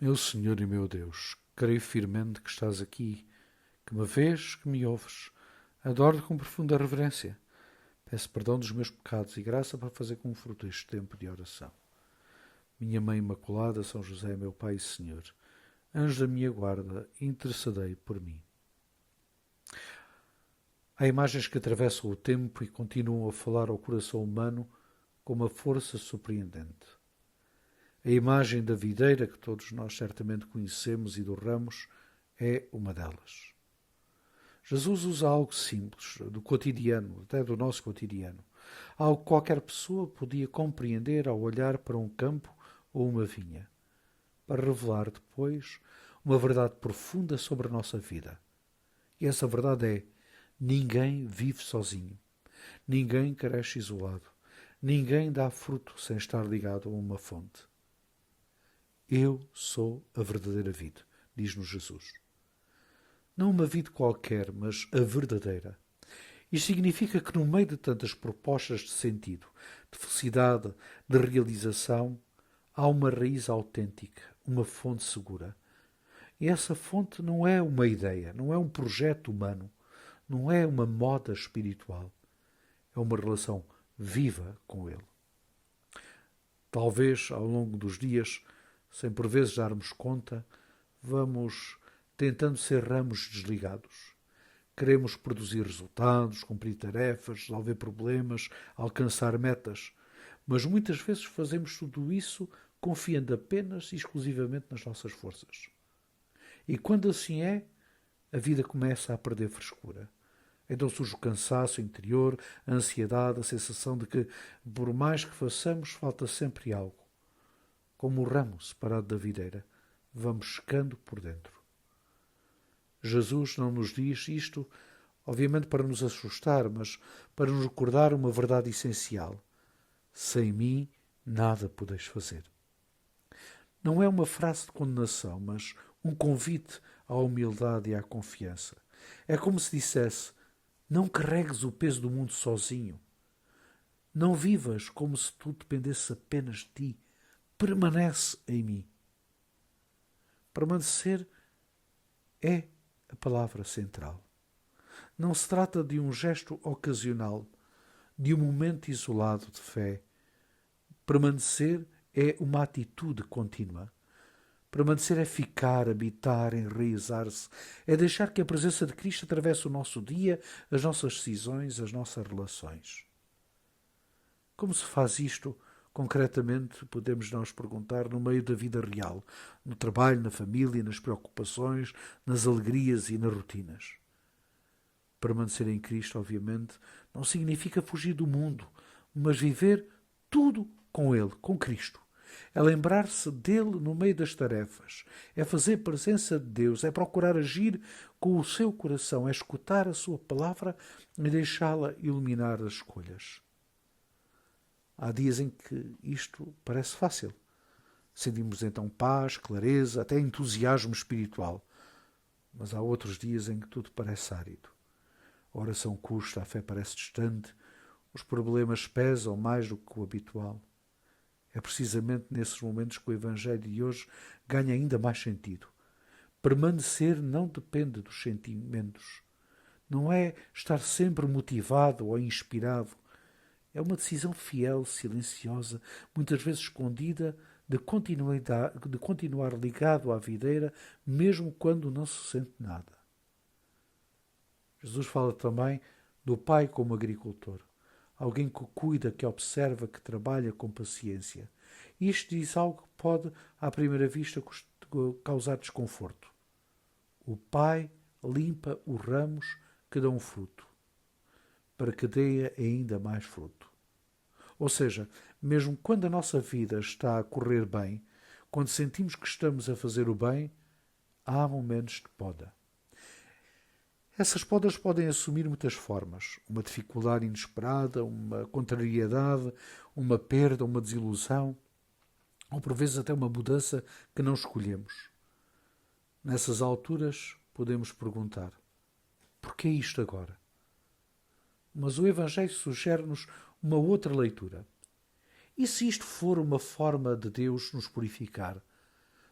Meu Senhor e meu Deus, creio firmemente que estás aqui, que me vês, que me ouves. Adoro-te com profunda reverência. Peço perdão dos meus pecados e graça para fazer com fruto este tempo de oração. Minha Mãe Imaculada, São José, meu Pai e Senhor, anjo da minha guarda, intercedei por mim. Há imagens que atravessam o tempo e continuam a falar ao coração humano com uma força surpreendente. A imagem da videira, que todos nós certamente conhecemos, e do ramos, é uma delas. Jesus usa algo simples, do cotidiano, até do nosso cotidiano. Algo que qualquer pessoa podia compreender ao olhar para um campo ou uma vinha, para revelar depois uma verdade profunda sobre a nossa vida. E essa verdade é: ninguém vive sozinho, ninguém cresce isolado, ninguém dá fruto sem estar ligado a uma fonte. Eu sou a verdadeira vide, diz-nos Jesus. Não uma vide qualquer, mas a verdadeira. Isto significa que no meio de tantas propostas de sentido, de felicidade, de realização, há uma raiz autêntica, uma fonte segura. E essa fonte não é uma ideia, não é um projeto humano, não é uma moda espiritual. É uma relação viva com Ele. Talvez, ao longo dos dias, sem por vezes darmos conta, vamos tentando ser ramos desligados. Queremos produzir resultados, cumprir tarefas, resolver problemas, alcançar metas, mas muitas vezes fazemos tudo isso confiando apenas e exclusivamente nas nossas forças. E quando assim é, a vida começa a perder frescura. Então surge o cansaço interior, a ansiedade, a sensação de que, por mais que façamos, falta sempre algo. Como o ramo separado da videira, vamos secando por dentro. Jesus não nos diz isto, obviamente, para nos assustar, mas para nos recordar uma verdade essencial. Sem mim, nada podeis fazer. Não é uma frase de condenação, mas um convite à humildade e à confiança. É como se dissesse: não carregues o peso do mundo sozinho. Não vivas como se tudo dependesse apenas de ti. Permanece em mim. Permanecer é a palavra central. Não se trata de um gesto ocasional, de um momento isolado de fé. Permanecer é uma atitude contínua. Permanecer é ficar, habitar, enraizar-se. É deixar que a presença de Cristo atravesse o nosso dia, as nossas decisões, as nossas relações. Como se faz isto, concretamente, podemos nós perguntar, no meio da vida real, no trabalho, na família, nas preocupações, nas alegrias e nas rotinas? Permanecer em Cristo, obviamente, não significa fugir do mundo, mas viver tudo com Ele, com Cristo. É lembrar-se dele no meio das tarefas, é fazer presença de Deus, é procurar agir com o seu coração, é escutar a sua palavra e deixá-la iluminar as escolhas. Há dias em que isto parece fácil. Sentimos então paz, clareza, até entusiasmo espiritual. Mas há outros dias em que tudo parece árido. A oração custa, a fé parece distante, os problemas pesam mais do que o habitual. É precisamente nesses momentos que o Evangelho de hoje ganha ainda mais sentido. Permanecer não depende dos sentimentos. Não é estar sempre motivado ou inspirado. É uma decisão fiel, silenciosa, muitas vezes escondida, de continuar ligado à videira, mesmo quando não se sente nada. Jesus fala também do pai como agricultor. Alguém que cuida, que observa, que trabalha com paciência. Isto diz algo que pode, à primeira vista, causar desconforto. O pai limpa os ramos que dão fruto, para que dê ainda mais fruto. Ou seja, mesmo quando a nossa vida está a correr bem, quando sentimos que estamos a fazer o bem, há momentos de poda. Essas podas podem assumir muitas formas. Uma dificuldade inesperada, uma contrariedade, uma perda, uma desilusão, ou por vezes até uma mudança que não escolhemos. Nessas alturas podemos perguntar: porquê isto agora? Mas o Evangelho sugere-nos uma outra leitura. E se isto for uma forma de Deus nos purificar,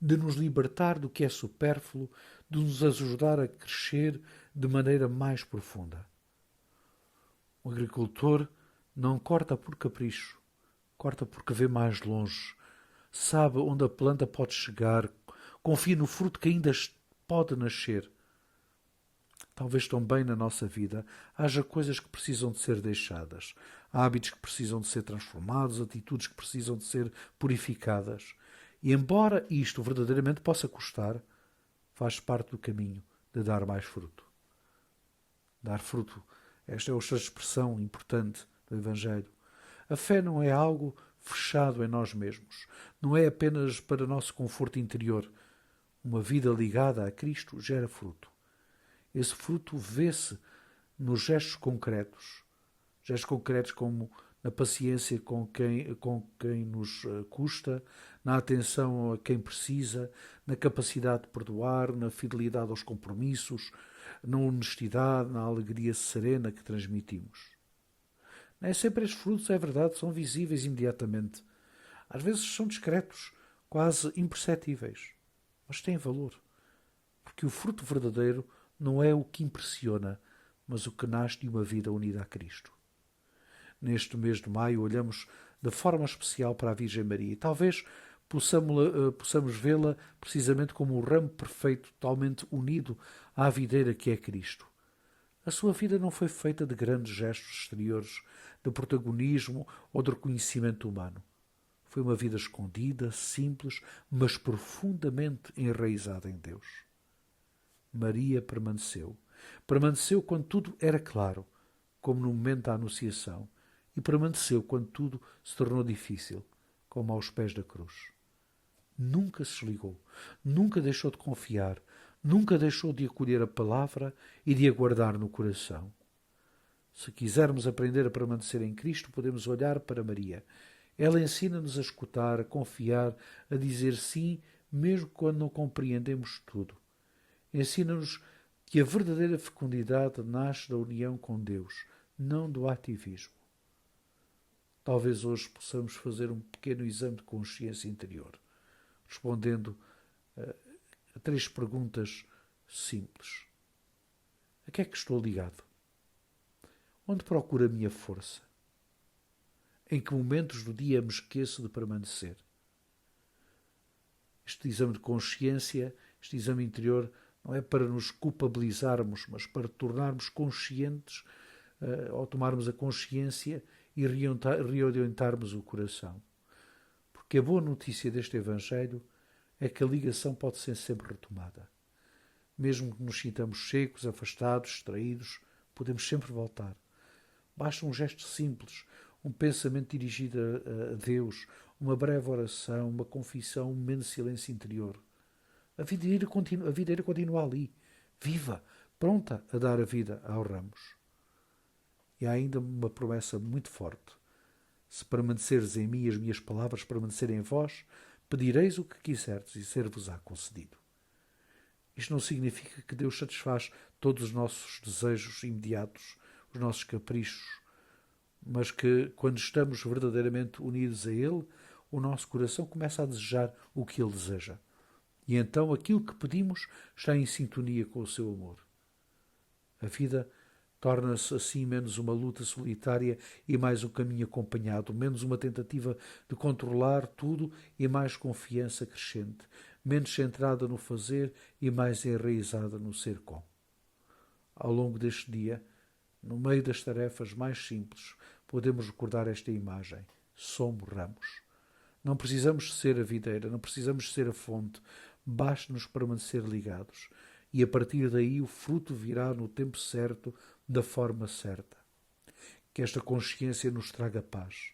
de nos libertar do que é supérfluo, de nos ajudar a crescer de maneira mais profunda. O agricultor não corta por capricho, corta porque vê mais longe, sabe onde a planta pode chegar, confia no fruto que ainda pode nascer. Talvez também na nossa vida haja coisas que precisam de ser deixadas, hábitos que precisam de ser transformados, atitudes que precisam de ser purificadas. E embora isto verdadeiramente possa custar, faz parte do caminho de dar mais fruto. Dar fruto, esta é outra expressão importante do Evangelho. A fé não é algo fechado em nós mesmos, não é apenas para nosso conforto interior. Uma vida ligada a Cristo gera fruto. Esse fruto vê-se nos gestos concretos como na paciência com quem nos custa, na atenção a quem precisa, na capacidade de perdoar, na fidelidade aos compromissos, na honestidade, na alegria serena que transmitimos. Nem sempre estes frutos, é verdade, são visíveis imediatamente. Às vezes são discretos, quase imperceptíveis, mas têm valor, porque o fruto verdadeiro não é o que impressiona, mas o que nasce de uma vida unida a Cristo. Neste mês de maio olhamos de forma especial para a Virgem Maria e talvez possamos vê-la precisamente como o ramo perfeito, totalmente unido à videira que é Cristo. A sua vida não foi feita de grandes gestos exteriores, de protagonismo ou de reconhecimento humano. Foi uma vida escondida, simples, mas profundamente enraizada em Deus. Maria permaneceu. Permaneceu quando tudo era claro, como no momento da Anunciação, e permaneceu quando tudo se tornou difícil, como aos pés da cruz. Nunca se desligou, nunca deixou de confiar, nunca deixou de acolher a palavra e de a guardar no coração. Se quisermos aprender a permanecer em Cristo, podemos olhar para Maria. Ela ensina-nos a escutar, a confiar, a dizer sim, mesmo quando não compreendemos tudo. Ensina-nos que a verdadeira fecundidade nasce da união com Deus, não do ativismo. Talvez hoje possamos fazer um pequeno exame de consciência interior, respondendo a 3 perguntas simples. A que é que estou ligado? Onde procuro a minha força? Em que momentos do dia me esqueço de permanecer? Este exame de consciência, este exame interior, não é para nos culpabilizarmos, mas para tornarmos conscientes, ao tomarmos a consciência e reorientarmos o coração. Porque a boa notícia deste Evangelho é que a ligação pode ser sempre retomada. Mesmo que nos sintamos secos, afastados, distraídos, podemos sempre voltar. Basta um gesto simples, um pensamento dirigido a Deus, uma breve oração, uma confissão, um momento de silêncio interior. A videira continua ali, viva, pronta a dar a vida aos ramos. E há ainda uma promessa muito forte. Se permaneceres em mim e as minhas palavras permanecerem em vós, pedireis o que quiserdes e ser-vos-á concedido. Isto não significa que Deus satisfaz todos os nossos desejos imediatos, os nossos caprichos, mas que, quando estamos verdadeiramente unidos a Ele, o nosso coração começa a desejar o que Ele deseja. E então aquilo que pedimos está em sintonia com o seu amor. A vida torna-se assim menos uma luta solitária e mais um caminho acompanhado, menos uma tentativa de controlar tudo e mais confiança crescente, menos centrada no fazer e mais enraizada no ser com. Ao longo deste dia, no meio das tarefas mais simples, podemos recordar esta imagem. Somos ramos. Não precisamos ser a videira, não precisamos ser a fonte, basta-nos permanecer ligados. E a partir daí o fruto virá no tempo certo, da forma certa. Que esta consciência nos traga paz,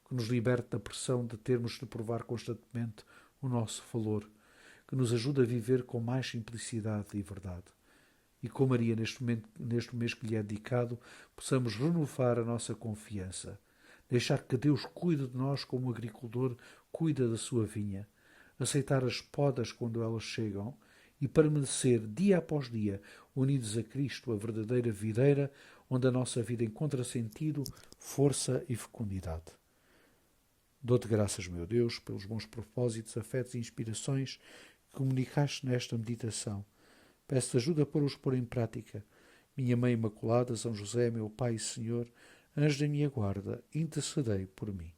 que nos liberte da pressão de termos de provar constantemente o nosso valor, que nos ajude a viver com mais simplicidade e verdade. E com Maria, neste mês que lhe é dedicado, possamos renovar a nossa confiança, deixar que Deus cuide de nós como o agricultor cuida da sua vinha, aceitar as podas quando elas chegam e permanecer dia após dia unidos a Cristo, a verdadeira videira, onde a nossa vida encontra sentido, força e fecundidade. Dou-te graças, meu Deus, pelos bons propósitos, afetos e inspirações que comunicaste nesta meditação. Peço-te ajuda para os pôr em prática. Minha Mãe Imaculada, São José, meu Pai e Senhor, anjo da minha guarda, intercedei por mim.